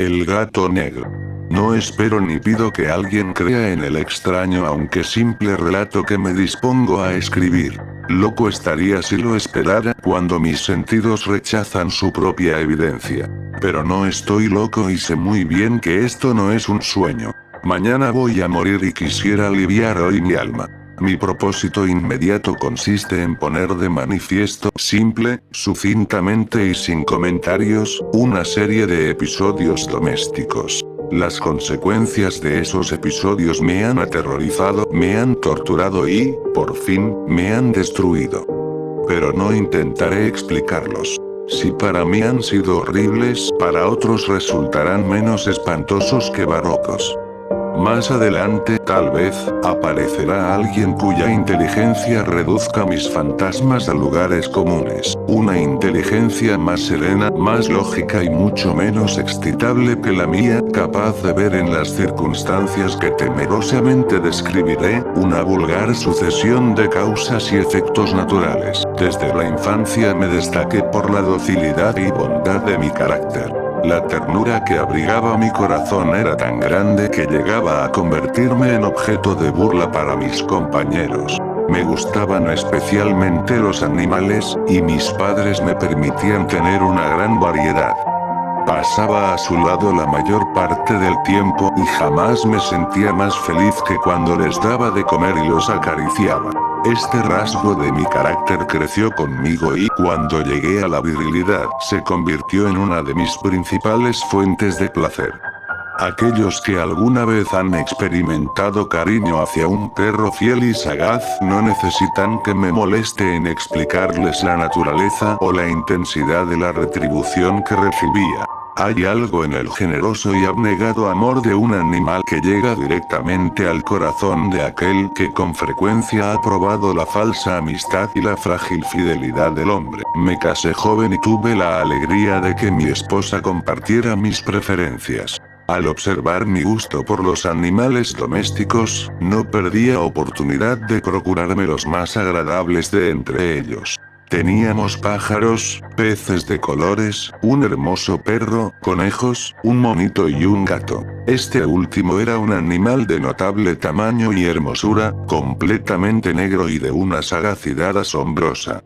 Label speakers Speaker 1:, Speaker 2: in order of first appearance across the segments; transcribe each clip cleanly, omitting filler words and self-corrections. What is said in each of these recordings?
Speaker 1: El gato negro. No espero ni pido que alguien crea en el extraño aunque simple relato que me dispongo a escribir. Loco estaría si lo esperara cuando mis sentidos rechazan su propia evidencia. Pero no estoy loco y sé muy bien que esto no es un sueño. Mañana voy a morir y quisiera aliviar hoy mi alma. Mi propósito inmediato consiste en poner de manifiesto, simple, sucintamente y sin comentarios, una serie de episodios domésticos. Las consecuencias de esos episodios me han aterrorizado, me han torturado y, por fin, me han destruido. Pero no intentaré explicarlos. Si para mí han sido horribles, para otros resultarán menos espantosos que barrocos. Más adelante, tal vez, aparecerá alguien cuya inteligencia reduzca mis fantasmas a lugares comunes. Una inteligencia más serena, más lógica y mucho menos excitable que la mía, capaz de ver en las circunstancias que temerosamente describiré, una vulgar sucesión de causas y efectos naturales. Desde la infancia me destaqué por la docilidad y bondad de mi carácter. La ternura que abrigaba mi corazón era tan grande que llegaba a convertirme en objeto de burla para mis compañeros. Me gustaban especialmente los animales, y mis padres me permitían tener una gran variedad. Pasaba a su lado la mayor parte del tiempo y jamás me sentía más feliz que cuando les daba de comer y los acariciaba. Este rasgo de mi carácter creció conmigo y cuando llegué a la virilidad se convirtió en una de mis principales fuentes de placer. Aquellos que alguna vez han experimentado cariño hacia un perro fiel y sagaz no necesitan que me moleste en explicarles la naturaleza o la intensidad de la retribución que recibía. Hay algo en el generoso y abnegado amor de un animal que llega directamente al corazón de aquel que con frecuencia ha probado la falsa amistad y la frágil fidelidad del hombre. Me casé joven y tuve la alegría de que mi esposa compartiera mis preferencias. Al observar mi gusto por los animales domésticos, no perdía oportunidad de procurarme los más agradables de entre ellos. Teníamos pájaros, peces de colores, un hermoso perro, conejos, un monito y un gato. Este último era un animal de notable tamaño y hermosura, completamente negro y de una sagacidad asombrosa.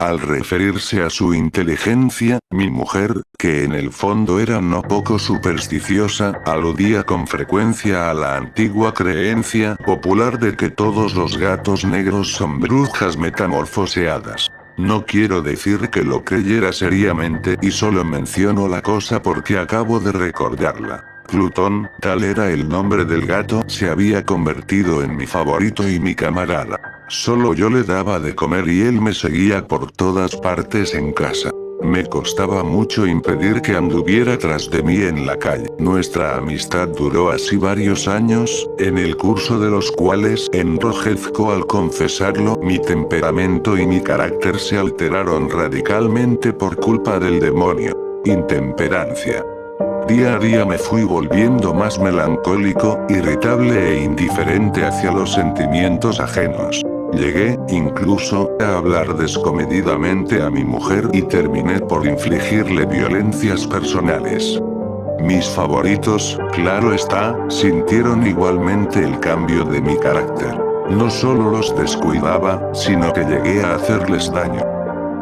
Speaker 1: Al referirse a su inteligencia, mi mujer, que en el fondo era no poco supersticiosa, aludía con frecuencia a la antigua creencia popular de que todos los gatos negros son brujas metamorfoseadas. No quiero decir que lo creyera seriamente y solo menciono la cosa porque acabo de recordarla. Plutón, tal era el nombre del gato, se había convertido en mi favorito y mi camarada. Solo yo le daba de comer y él me seguía por todas partes en casa. Me costaba mucho impedir que anduviera tras de mí en la calle. Nuestra amistad duró así varios años, en el curso de los cuales, enrojezco al confesarlo, mi temperamento y mi carácter se alteraron radicalmente por culpa del demonio. Intemperancia. Día a día me fui volviendo más melancólico, irritable e indiferente hacia los sentimientos ajenos. Llegué, incluso, a hablar descomedidamente a mi mujer y terminé por infligirle violencias personales. Mis favoritos, claro está, sintieron igualmente el cambio de mi carácter. No solo los descuidaba, sino que llegué a hacerles daño.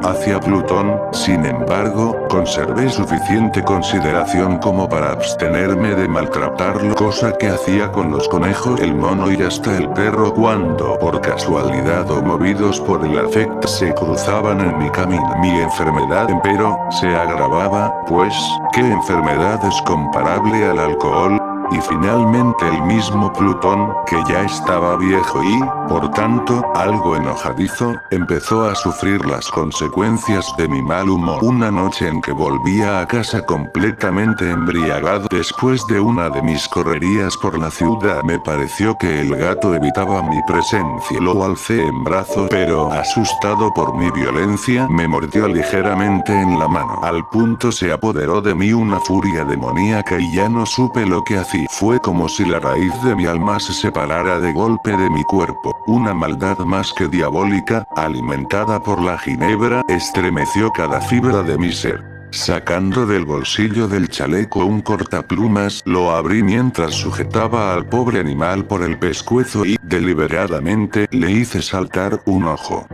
Speaker 1: Hacia Plutón, sin embargo, conservé suficiente consideración como para abstenerme de maltratarlo, cosa que hacía con los conejos, el mono y hasta el perro cuando, por casualidad o movidos por el afecto, se cruzaban en mi camino. Mi enfermedad, empero, se agravaba, pues, ¿qué enfermedad es comparable al alcohol? Y finalmente el mismo Plutón, que ya estaba viejo y, por tanto, algo enojadizo, empezó a sufrir las consecuencias de mi mal humor. Una noche en que volvía a casa completamente embriagado después de una de mis correrías por la ciudad, me pareció que el gato evitaba mi presencia. Lo alcé en brazos, pero asustado por mi violencia, me mordió ligeramente en la mano. Al punto se apoderó de mí una furia demoníaca y ya no supe lo que hacía. Fue como si la raíz de mi alma se separara de golpe de mi cuerpo. Una maldad más que diabólica, alimentada por la ginebra, estremeció cada fibra de mi ser. Sacando del bolsillo del chaleco un cortaplumas, lo abrí mientras sujetaba al pobre animal por el pescuezo y, deliberadamente, le hice saltar un ojo.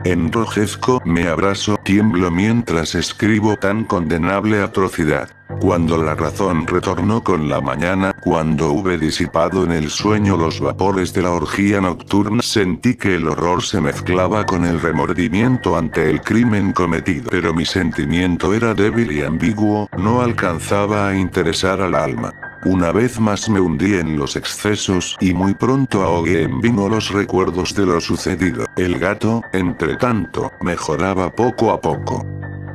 Speaker 1: Enrojezco, me abrazo, tiemblo mientras escribo tan condenable atrocidad. Cuando la razón retornó con la mañana, cuando hube disipado en el sueño los vapores de la orgía nocturna, sentí que el horror se mezclaba con el remordimiento ante el crimen cometido. Pero mi sentimiento era débil y ambiguo, no alcanzaba a interesar al alma. Una vez más me hundí en los excesos y muy pronto ahogué en vino los recuerdos de lo sucedido. El gato, entre tanto, mejoraba poco a poco.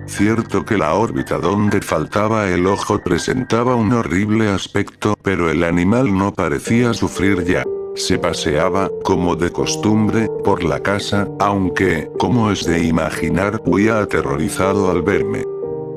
Speaker 1: Cierto que la órbita donde faltaba el ojo presentaba un horrible aspecto, pero el animal no parecía sufrir ya. Se paseaba, como de costumbre, por la casa, aunque, como es de imaginar, huía aterrorizado al verme.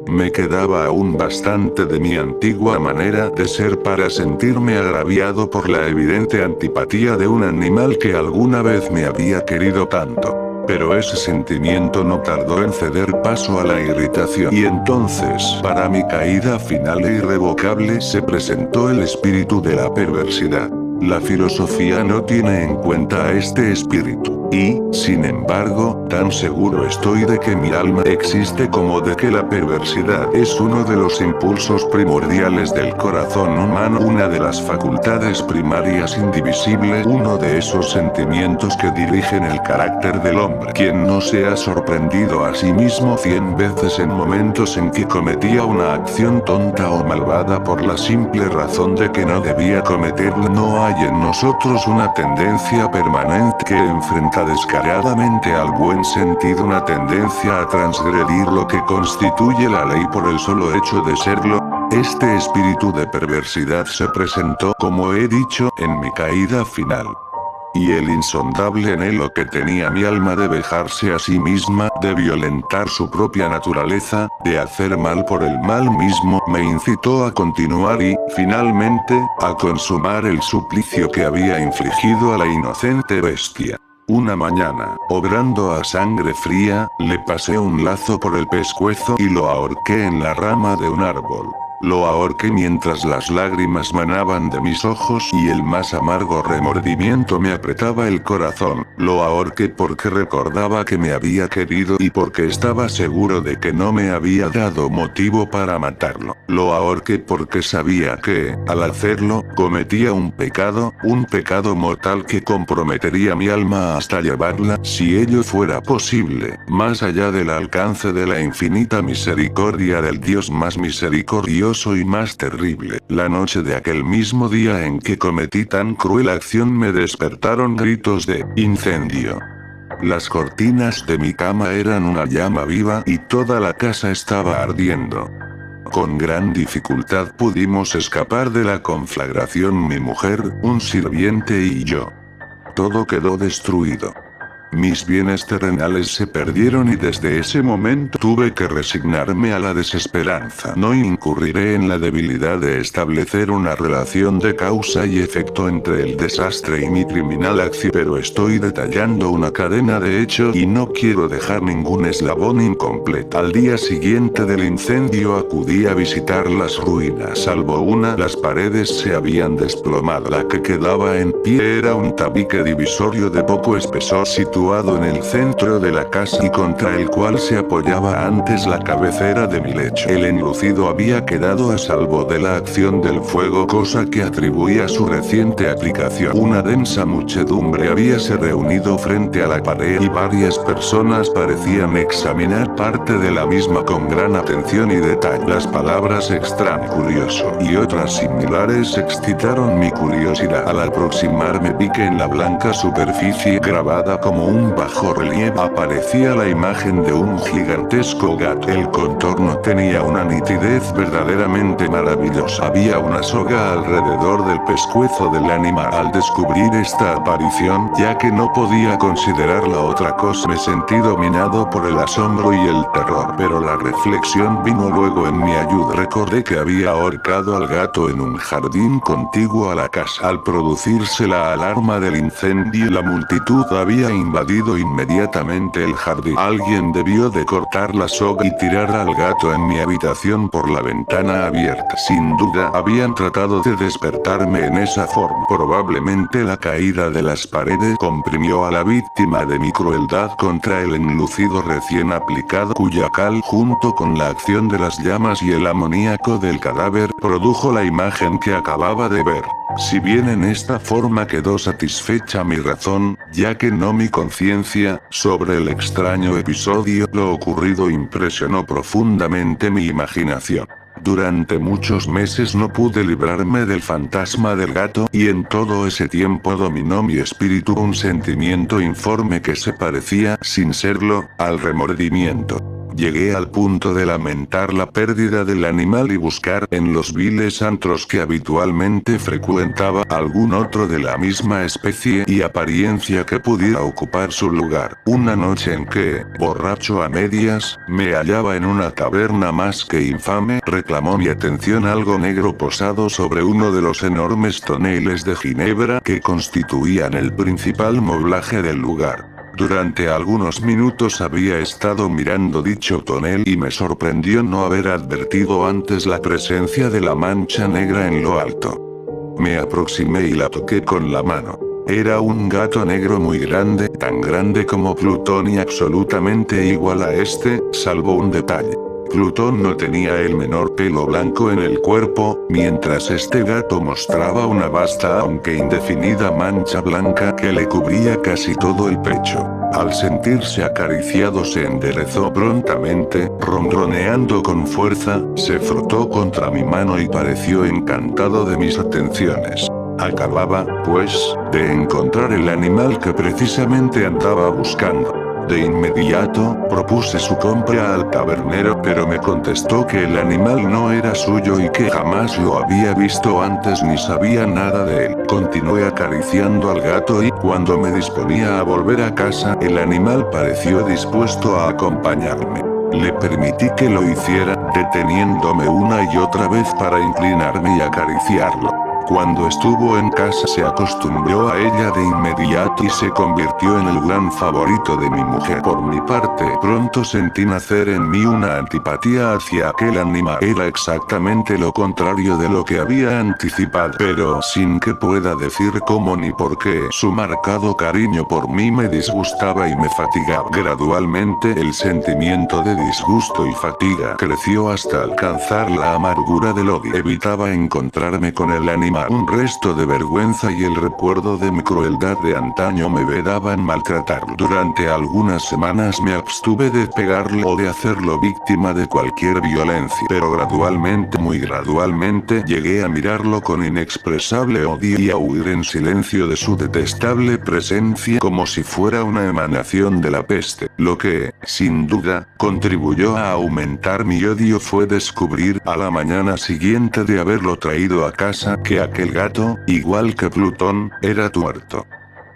Speaker 1: Me quedaba aún bastante de mi antigua manera de ser para sentirme agraviado por la evidente antipatía de un animal que alguna vez me había querido tanto. Pero ese sentimiento no tardó en ceder paso a la irritación. Y entonces, para mi caída final e irrevocable, se presentó el espíritu de la perversidad. La filosofía no tiene en cuenta a este espíritu, y, sin embargo, tan seguro estoy de que mi alma existe como de que la perversidad es uno de los impulsos primordiales del corazón humano, una de las facultades primarias indivisibles, uno de esos sentimientos que dirigen el carácter del hombre. Quien no se ha sorprendido a sí mismo 100 veces en momentos en que cometía una acción tonta o malvada por la simple razón de que no debía cometerla? No hay en nosotros una tendencia permanente que enfrenta descaradamente al buen sentido, una tendencia a transgredir lo que constituye la ley por el solo hecho de serlo. Este espíritu de perversidad se presentó, como he dicho, en mi caída final. Y el insondable anhelo que tenía mi alma de vejarse a sí misma, de violentar su propia naturaleza, de hacer mal por el mal mismo, me incitó a continuar y, finalmente, a consumar el suplicio que había infligido a la inocente bestia. Una mañana, obrando a sangre fría, le pasé un lazo por el pescuezo y lo ahorqué en la rama de un árbol. Lo ahorqué mientras las lágrimas manaban de mis ojos y el más amargo remordimiento me apretaba el corazón. Lo ahorqué porque recordaba que me había querido y porque estaba seguro de que no me había dado motivo para matarlo. Lo ahorqué porque sabía que, al hacerlo, cometía un pecado mortal que comprometería mi alma hasta llevarla, si ello fuera posible, más allá del alcance de la infinita misericordia del Dios más misericordioso y más terrible. La noche de aquel mismo día en que cometí tan cruel acción me despertaron gritos de incendio. Las cortinas de mi cama eran una llama viva y toda la casa estaba ardiendo. Con gran dificultad pudimos escapar de la conflagración mi mujer, un sirviente y yo. Todo quedó destruido. Mis bienes terrenales se perdieron y desde ese momento tuve que resignarme a la desesperanza. No incurriré en la debilidad de establecer una relación de causa y efecto entre el desastre y mi criminal acción, pero estoy detallando una cadena de hechos y no quiero dejar ningún eslabón incompleto. Al día siguiente del incendio acudí a visitar las ruinas. Salvo una, las paredes se habían desplomado. La que quedaba en pie era un tabique divisorio de poco espesor situado en el centro de la casa y contra el cual se apoyaba antes la cabecera de mi lecho. El enlucido había quedado a salvo de la acción del fuego, cosa que atribuía a su reciente aplicación. Una densa muchedumbre habíase reunido frente a la pared y varias personas parecían examinar parte de la misma con gran atención y detalle. Las palabras extraño, curioso y otras similares excitaron mi curiosidad. Al aproximarme vi que en la blanca superficie grabada como un bajo relieve aparecía la imagen de un gigantesco gato. El contorno tenía una nitidez verdaderamente maravillosa. Había una soga alrededor del pescuezo del animal. Al descubrir esta aparición, ya que no podía considerarla otra cosa, me sentí dominado por el asombro y el terror. Pero la reflexión vino luego en mi ayuda. Recordé que había ahorcado al gato en un jardín contiguo a la casa. Al producirse la alarma del incendio, la multitud había invadido invadido inmediatamente el jardín. Alguien debió de cortar la soga y tirar al gato en mi habitación por la ventana abierta. Sin duda habían tratado de despertarme en esa forma. Probablemente la caída de las paredes comprimió a la víctima de mi crueldad contra el enlucido recién aplicado, cuya cal junto con la acción de las llamas y el amoníaco del cadáver produjo la imagen que acababa de ver. Si bien en esta forma quedó satisfecha mi razón, ya que no mi conciencia, sobre el extraño episodio, lo ocurrido impresionó profundamente mi imaginación. Durante muchos meses no pude librarme del fantasma del gato, y en todo ese tiempo dominó mi espíritu un sentimiento informe que se parecía, sin serlo, al remordimiento. Llegué al punto de lamentar la pérdida del animal y buscar en los viles antros que habitualmente frecuentaba algún otro de la misma especie y apariencia que pudiera ocupar su lugar. Una noche en que, borracho a medias, me hallaba en una taberna más que infame, reclamó mi atención algo negro posado sobre uno de los enormes toneles de ginebra que constituían el principal moblaje del lugar. Durante algunos minutos había estado mirando dicho tonel y me sorprendió no haber advertido antes la presencia de la mancha negra en lo alto. Me aproximé y la toqué con la mano. Era un gato negro muy grande, tan grande como Plutón y absolutamente igual a este, salvo un detalle. Plutón no tenía el menor pelo blanco en el cuerpo, mientras este gato mostraba una vasta aunque indefinida mancha blanca que le cubría casi todo el pecho. Al sentirse acariciado se enderezó prontamente, ronroneando con fuerza, se frotó contra mi mano y pareció encantado de mis atenciones. Acababa, pues, de encontrar el animal que precisamente andaba buscando. De inmediato, propuse su compra al tabernero, pero me contestó que el animal no era suyo y que jamás lo había visto antes ni sabía nada de él. Continué acariciando al gato y, cuando me disponía a volver a casa, el animal pareció dispuesto a acompañarme. Le permití que lo hiciera, deteniéndome una y otra vez para inclinarme y acariciarlo. Cuando estuvo en casa se acostumbró a ella de inmediato y se convirtió en el gran favorito de mi mujer. Por mi parte, pronto sentí nacer en mí una antipatía hacia aquel animal. Era exactamente lo contrario de lo que había anticipado, pero sin que pueda decir cómo ni por qué. Su marcado cariño por mí me disgustaba y me fatigaba. Gradualmente el sentimiento de disgusto y fatiga creció hasta alcanzar la amargura del odio. Evitaba encontrarme con el animal. Un resto de vergüenza y el recuerdo de mi crueldad de antaño me vedaban maltratarlo. Durante algunas semanas me abstuve de pegarle o de hacerlo víctima de cualquier violencia. Pero gradualmente, muy gradualmente, llegué a mirarlo con inexpresable odio y a huir en silencio de su detestable presencia como si fuera una emanación de la peste. Lo que, sin duda, contribuyó a aumentar mi odio fue descubrir, a la mañana siguiente de haberlo traído a casa, que aquel gato, igual que Plutón, era tuerto.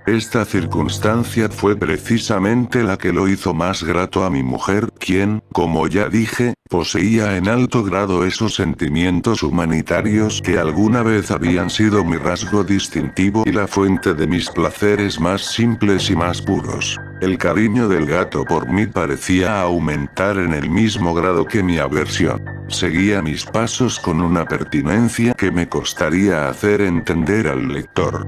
Speaker 1: Esta circunstancia fue precisamente la que lo hizo más grato a mi mujer, quien, como ya dije, poseía en alto grado esos sentimientos humanitarios que alguna vez habían sido mi rasgo distintivo y la fuente de mis placeres más simples y más puros. El cariño del gato por mí parecía aumentar en el mismo grado que mi aversión. Seguía mis pasos con una pertinencia que me costaría hacer entender al lector.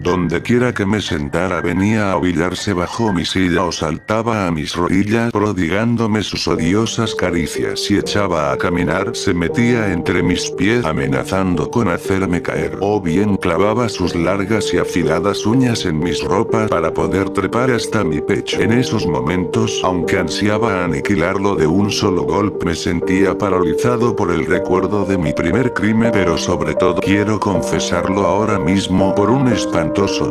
Speaker 1: Donde quiera que me sentara venía a ovillarse bajo mi silla o saltaba a mis rodillas prodigándome sus odiosas caricias. Si echaba a caminar se metía entre mis pies amenazando con hacerme caer, o bien clavaba sus largas y afiladas uñas en mis ropas para poder trepar hasta mi pecho. En esos momentos, aunque ansiaba aniquilarlo de un solo golpe, me sentía paralizado por el recuerdo de mi primer crimen, pero sobre todo quiero confesarlo ahora mismo, por un espantoso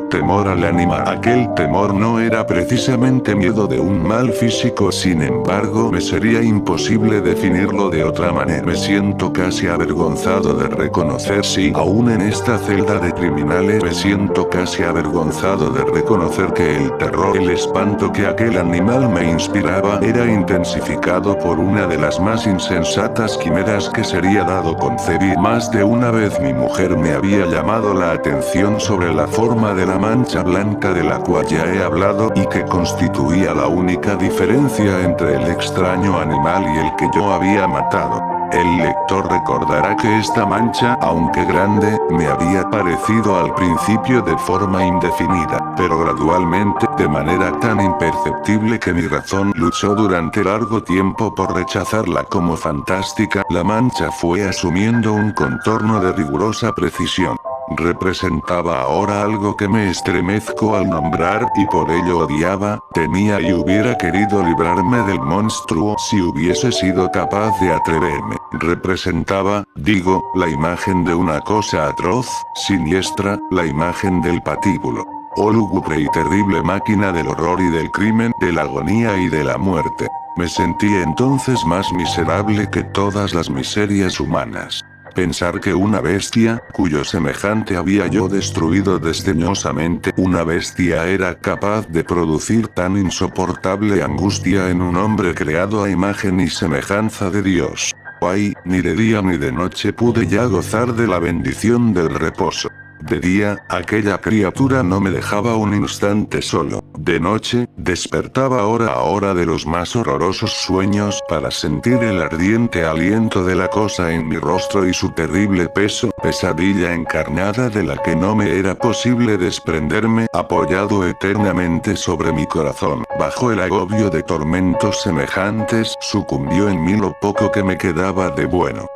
Speaker 1: temor al animal. Aquel temor no era precisamente miedo de un mal físico, sin embargo me sería imposible definirlo de otra manera. Me siento casi avergonzado de reconocer, sí, aún en esta celda de criminales me siento casi avergonzado de reconocer que el terror, el espanto que aquel animal me inspiraba era intensificado por una de las más insensatas quimeras que sería dado concebir. Más de una vez mi mujer me había llamado la atención sobre la forma forma de la mancha blanca de la cual ya he hablado y que constituía la única diferencia entre el extraño animal y el que yo había matado. El lector recordará que esta mancha, aunque grande, me había parecido al principio de forma indefinida, pero gradualmente, de manera tan imperceptible que mi razón luchó durante largo tiempo por rechazarla como fantástica, la mancha fue asumiendo un contorno de rigurosa precisión. Representaba ahora algo que me estremezco al nombrar y por ello odiaba, temía y hubiera querido librarme del monstruo si hubiese sido capaz de atreverme. Representaba, digo, la imagen de una cosa atroz, siniestra, la imagen del patíbulo. Oh lúgubre y terrible máquina del horror y del crimen, de la agonía y de la muerte. Me sentí entonces más miserable que todas las miserias humanas. Pensar que una bestia, cuyo semejante había yo destruido desdeñosamente, una bestia era capaz de producir tan insoportable angustia en un hombre creado a imagen y semejanza de Dios. Ay, ni de día ni de noche pude ya gozar de la bendición del reposo. De día, aquella criatura no me dejaba un instante solo. De noche, despertaba hora a hora de los más horrorosos sueños para sentir el ardiente aliento de la cosa en mi rostro y su terrible peso, pesadilla encarnada de la que no me era posible desprenderme, apoyado eternamente sobre mi corazón. Bajo el agobio de tormentos semejantes, sucumbió en mí lo poco que me quedaba de bueno.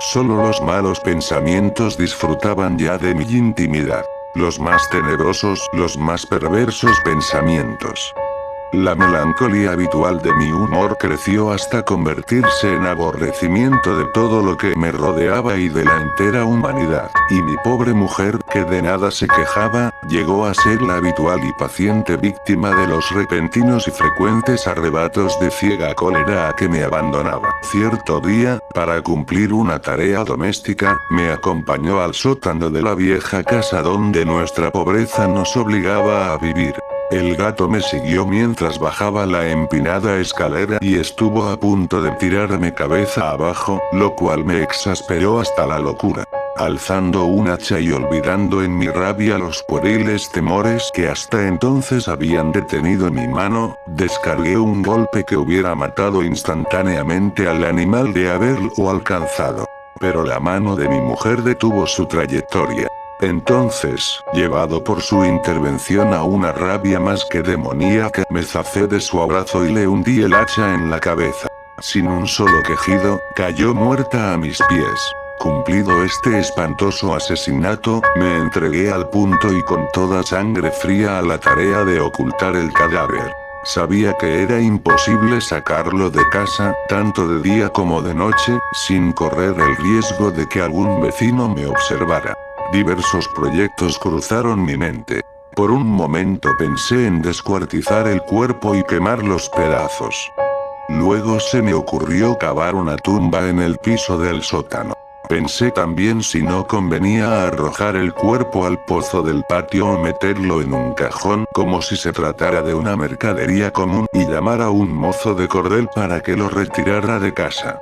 Speaker 1: Solo los malos pensamientos disfrutaban ya de mi intimidad. Los más tenebrosos, los más perversos pensamientos. La melancolía habitual de mi humor creció hasta convertirse en aborrecimiento de todo lo que me rodeaba y de la entera humanidad. Y mi pobre mujer, que de nada se quejaba, llegó a ser la habitual y paciente víctima de los repentinos y frecuentes arrebatos de ciega cólera a que me abandonaba. Cierto día, para cumplir una tarea doméstica, me acompañó al sótano de la vieja casa donde nuestra pobreza nos obligaba a vivir. El gato me siguió mientras bajaba la empinada escalera y estuvo a punto de tirarme cabeza abajo, lo cual me exasperó hasta la locura. Alzando un hacha y olvidando en mi rabia los pueriles temores que hasta entonces habían detenido mi mano, descargué un golpe que hubiera matado instantáneamente al animal de haberlo alcanzado. Pero la mano de mi mujer detuvo su trayectoria. Entonces, llevado por su intervención a una rabia más que demoníaca, me zafé de su abrazo y le hundí el hacha en la cabeza. Sin un solo quejido, cayó muerta a mis pies. Cumplido este espantoso asesinato, me entregué al punto y con toda sangre fría a la tarea de ocultar el cadáver. Sabía que era imposible sacarlo de casa, tanto de día como de noche, sin correr el riesgo de que algún vecino me observara. Diversos proyectos cruzaron mi mente. Por un momento pensé en descuartizar el cuerpo y quemar los pedazos. Luego se me ocurrió cavar una tumba en el piso del sótano. Pensé también si no convenía arrojar el cuerpo al pozo del patio o meterlo en un cajón como si se tratara de una mercadería común y llamar a un mozo de cordel para que lo retirara de casa.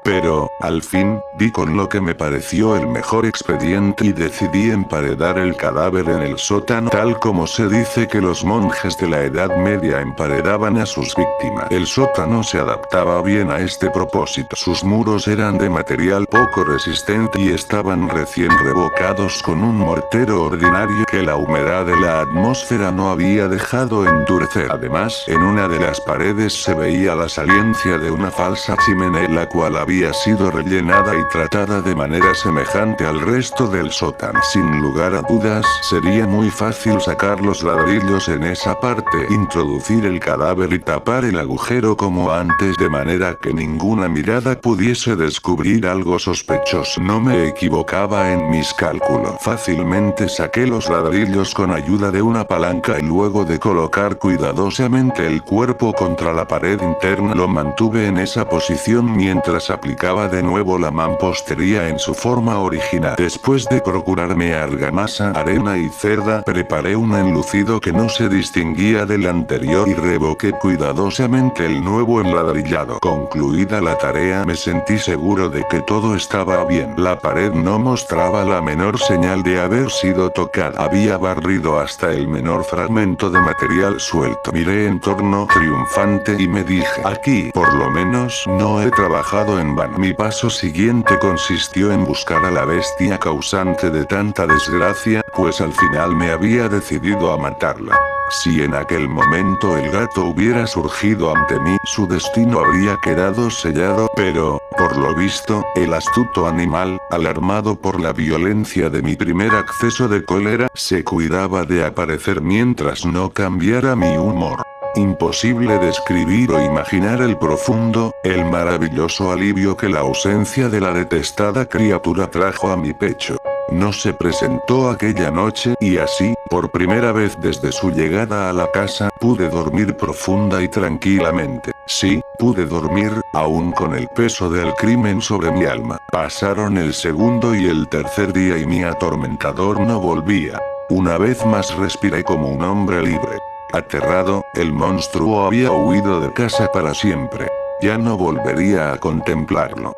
Speaker 1: Pero, al fin, di con lo que me pareció el mejor expediente y decidí emparedar el cadáver en el sótano tal como se dice que los monjes de la Edad Media emparedaban a sus víctimas. El sótano se adaptaba bien a este propósito. Sus muros eran de material poco resistente y estaban recién revocados con un mortero ordinario que la humedad de la atmósfera no había dejado endurecer. Además, en una de las paredes se veía la saliencia de una falsa chimenea la cual había sido rellenada y tratada de manera semejante al resto del sótano. Sin lugar a dudas, sería muy fácil sacar los ladrillos en esa parte, introducir el cadáver y tapar el agujero como antes de manera que ninguna mirada pudiese descubrir algo sospechoso. No me equivocaba en mis cálculos. Fácilmente saqué los ladrillos con ayuda de una palanca y luego de colocar cuidadosamente el cuerpo contra la pared interna lo mantuve en esa posición mientras aplicaba de nuevo la mampostería en su forma original. Después de procurarme argamasa, arena y cerda, preparé un enlucido que no se distinguía del anterior y revoqué cuidadosamente el nuevo enladrillado. Concluida la tarea, me sentí seguro de que todo estaba bien. La pared no mostraba la menor señal de haber sido tocada. Había barrido hasta el menor fragmento de material suelto. Miré en torno triunfante y me dije, aquí, por lo menos, no he trabajado en vano. Mi paso siguiente consistió en buscar a la bestia causante de tanta desgracia, pues al final me había decidido a matarla. Si en aquel momento el gato hubiera surgido ante mí, su destino habría quedado sellado, pero, por lo visto, el astuto animal, alarmado por la violencia de mi primer acceso de cólera, se cuidaba de aparecer mientras no cambiara mi humor. Imposible describir o imaginar el profundo, el maravilloso alivio que la ausencia de la detestada criatura trajo a mi pecho. No se presentó aquella noche, y así, por primera vez desde su llegada a la casa, pude dormir profunda y tranquilamente. Sí, pude dormir, aún con el peso del crimen sobre mi alma. Pasaron el segundo y el tercer día y mi atormentador no volvía. Una vez más respiré como un hombre libre. Aterrado, el monstruo había huido de casa para siempre. Ya no volvería a contemplarlo.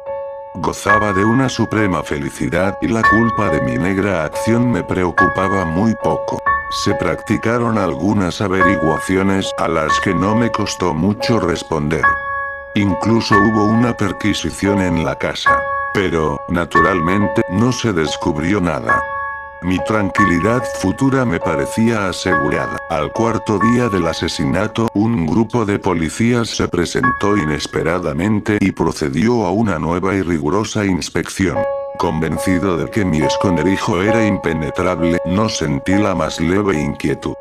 Speaker 1: Gozaba de una suprema felicidad y la culpa de mi negra acción me preocupaba muy poco. Se practicaron algunas averiguaciones a las que no me costó mucho responder. Incluso hubo una perquisición en la casa. Pero, naturalmente, no se descubrió nada. Mi tranquilidad futura me parecía asegurada. Al cuarto día del asesinato, un grupo de policías se presentó inesperadamente y procedió a una nueva y rigurosa inspección. Convencido de que mi esconderijo era impenetrable, no sentí la más leve inquietud.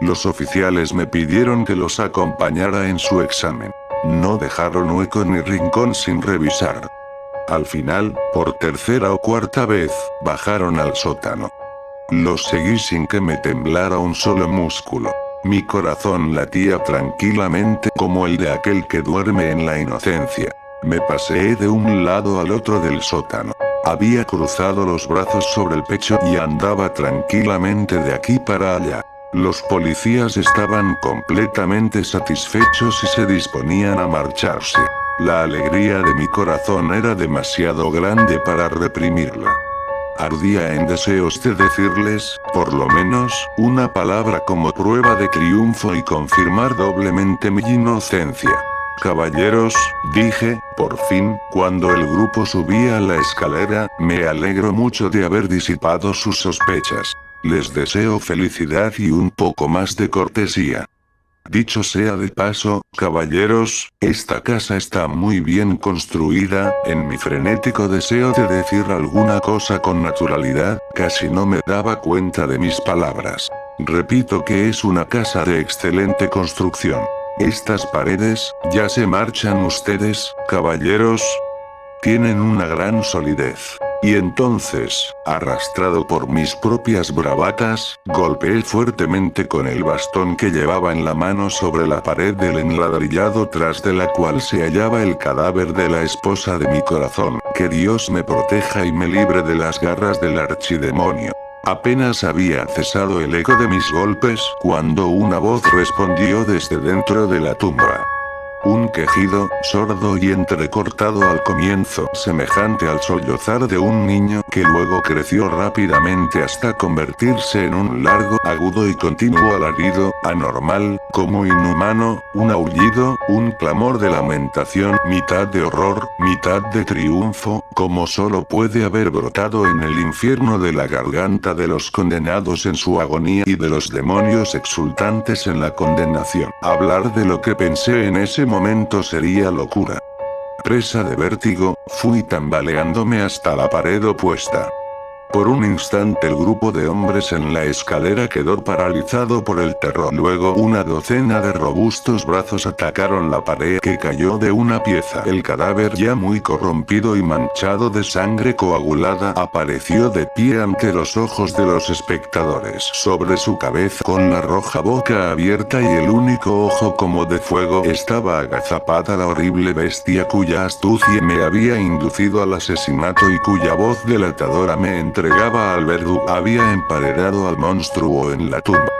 Speaker 1: Los oficiales me pidieron que los acompañara en su examen. No dejaron hueco ni rincón sin revisar. Al final, por tercera o cuarta vez, bajaron al sótano. Los seguí sin que me temblara un solo músculo. Mi corazón latía tranquilamente como el de aquel que duerme en la inocencia. Me paseé de un lado al otro del sótano. Había cruzado los brazos sobre el pecho y andaba tranquilamente de aquí para allá. Los policías estaban completamente satisfechos y se disponían a marcharse. La alegría de mi corazón era demasiado grande para reprimirla. Ardía en deseos de decirles, por lo menos, una palabra como prueba de triunfo y confirmar doblemente mi inocencia. Caballeros, dije, por fin, cuando el grupo subía a la escalera, me alegro mucho de haber disipado sus sospechas. Les deseo felicidad y un poco más de cortesía. Dicho sea de paso, caballeros, esta casa está muy bien construida. En mi frenético deseo de decir alguna cosa con naturalidad, casi no me daba cuenta de mis palabras. Repito que es una casa de excelente construcción. Estas paredes, ya se marchan ustedes, caballeros, tienen una gran solidez. Y entonces, arrastrado por mis propias bravatas, golpeé fuertemente con el bastón que llevaba en la mano sobre la pared del enladrillado tras de la cual se hallaba el cadáver de la esposa de mi corazón. Que Dios me proteja y me libre de las garras del archidemonio. Apenas había cesado el eco de mis golpes cuando una voz respondió desde dentro de la tumba. Un quejido, sordo y entrecortado al comienzo, semejante al sollozar de un niño, que luego creció rápidamente hasta convertirse en un largo, agudo y continuo alarido, anormal, como inhumano, un aullido, un clamor de lamentación, mitad de horror, mitad de triunfo, como solo puede haber brotado en el infierno de la garganta de los condenados en su agonía y de los demonios exultantes en la condenación. Hablar de lo que pensé en ese momento sería locura. Presa de vértigo, fui tambaleándome hasta la pared opuesta. Por un instante el grupo de hombres en la escalera quedó paralizado por el terror. Luego una docena de robustos brazos atacaron la pared que cayó de una pieza. El cadáver ya muy corrompido y manchado de sangre coagulada apareció de pie ante los ojos de los espectadores. Sobre su cabeza con la roja boca abierta y el único ojo como de fuego estaba agazapada la horrible bestia cuya astucia me había inducido al asesinato y cuya voz delatadora me entregaba al verdugo. Había emparedado al monstruo en la tumba.